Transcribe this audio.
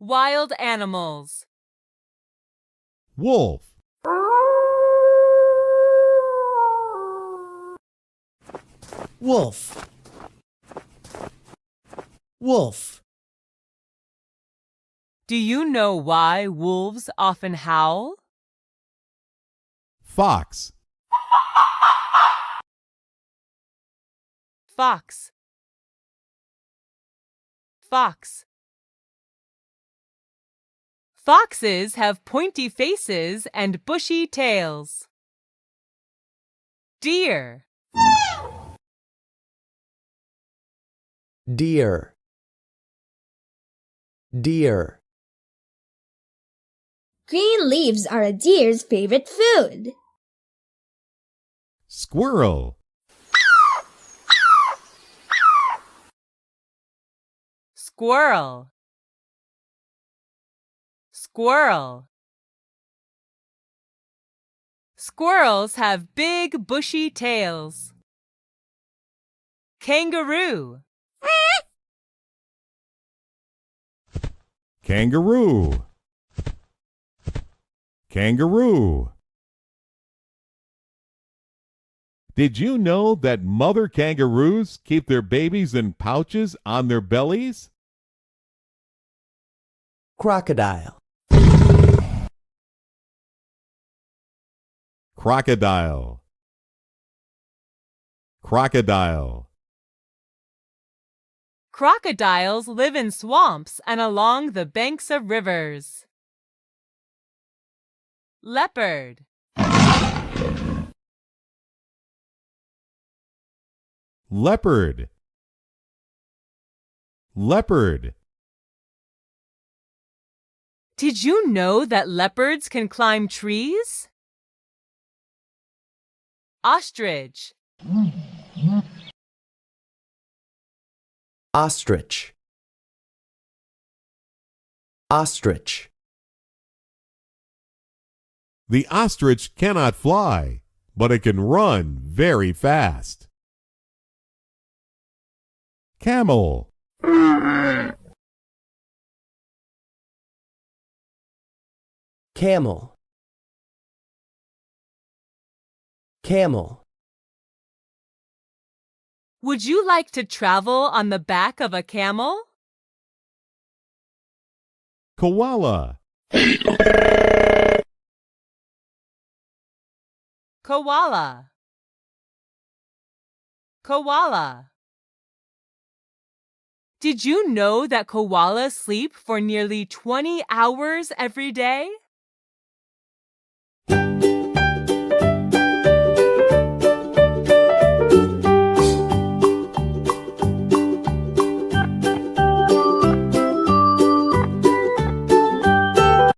Wild animals. Wolf. Wolf. Wolf. Do you know why wolves often howl? Fox. Fox. Fox. Foxes have pointy faces and bushy tails. Deer. Deer. Deer. Green leaves are a deer's favorite food. Squirrel. Squirrel. Squirrel. Squirrels have big bushy tails. Kangaroo. Kangaroo. Kangaroo. Did you know that mother kangaroos keep their babies in pouches on their bellies? Crocodile. Crocodile. Crocodile. Crocodiles live in swamps and along the banks of rivers. Leopard. Leopard. Leopard. Did you know that leopards can climb trees? Ostrich. Ostrich. Ostrich. The ostrich cannot fly, but it can run very fast. Camel. Camel. Camel. Would you like to travel on the back of a camel? Koala. Koala. Koala. Did you know that koalas sleep for nearly 20 hours every day?